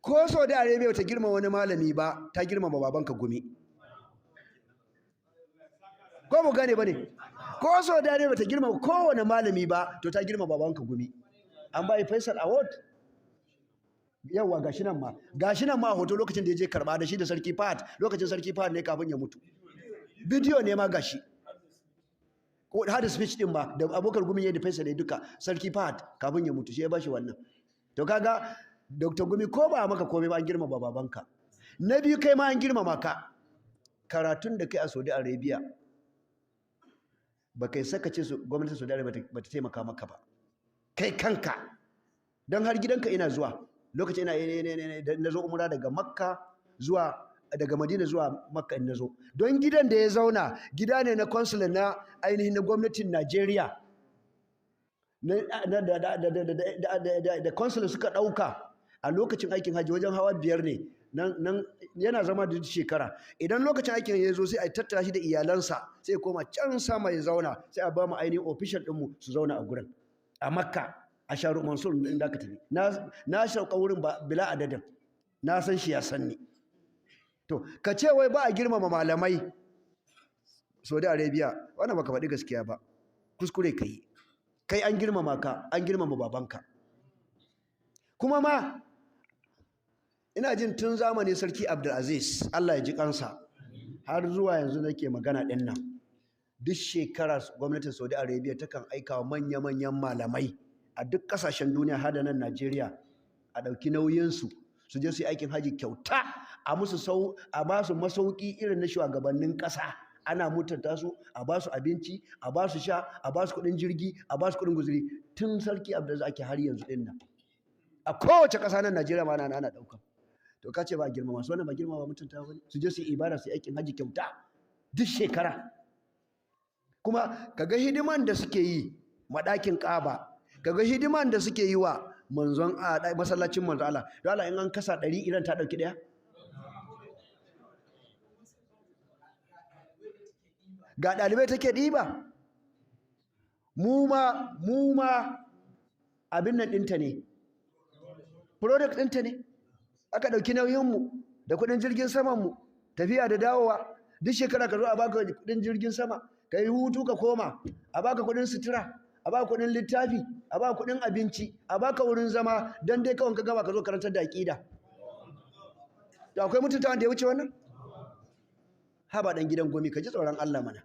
ko Saudi Arabia ta girma wani malami ba ta girmama babanka Gumi. Ko mu gane bane, ko Saudi Arabia ta girmama kowane malami ba to ta girmama babanka Gumi. An bai Faisal Award. Yawa gashi nan ma hoto lokacin da ya je karba da shi da Sarki Fahad, lokacin Sarki Fahad ne kafin ya mutu. Bidiyo ne ma gashi. Ko hada speech din ba da Abubakar Gumi ya da Faisal ne duka Sarki Fahad kafin ya mutu shi ya bashi wannan. To kaga Dr. Gumi ko ba maka komai ba an girmama babanka. Na biyu kai ma an girmama ka. Karatun da kai a Saudi Arabia ba kai saka ce gwamnatin Saudi Arabia ba ta taimaka maka ba. Kai kanka don har gidanka ina zuwa lokacin ina na zo umra daga Makka zuwa daga Madina zuwa Makka in nazo don gidan da ya zauna gida ne na consul na ainihin na gwamnatin Najeriya da consul suka dauka a lokacin aikin haji wajen hawa 5 ne nan yana zama da shekara idan lokacin aikin ya zo sai a tattara shi da iyalansa sai koma can sama ya zauna sai a ba mu ainihin official ɗinmu su zauna a gurin a Makka a Sharu Mansur din da aka tafi na shauka wurin ba bila adadin na san shi ya san ni to ka ce wai ba a girmama malamai Saudi Arabia wannan baka faɗi gaskiya ba kuskure kai an girmama ka an girmama babanka kuma ma ina jin tun zamani Sarki Abdulaziz Allah ya ji kansa har zuwa yanzu nake magana ɗin nan duk shekara gwamnatin Saudi Arabia takan aika wa manya-manyan malamai a duk kasashen duniya har da nan Najeriya a ɗauki nauyinsu su je su yi aikin haji kyauta a ba su masauki irin na shugabannin ƙasa ana mutunta su a ba su abinci a ba su sha a ba su kuɗin jirgi a ba su kuɗin guzuri tun Sarki Abdulaziz ake har yanzu ɗin nan a kowace ƙasa nan Najeriya ma ana ɗauka to ka ce ba girmama su wannan ba girmama mutunta ba ne su je su yi ibada su yi aikin haji kyauta duk shekara kuma kaga hidiman da suke yi madakin Kaaba kaga hidiman da suke yi wa manzon masallacin manzon Allah don Allah in an kasa 100 idan ta dauki daya ga dalibai take diba mu ma abin nan dinta ne product dinta ne aka dauki nauyin mu da kudin jirgin saman mu tafiya da dawowa duk shekara ka zo a baka kudin jirgin sama ka yi hutu ka koma a baka kudin sutura a baka kudin littafi a baka kudin abinci a baka wurin zama don dai kawai ka gama ka zo karantar da aqida to akwai mutunta wanda ya wuce wannan haba dan gidan gomi ka ji tsoron Allah mana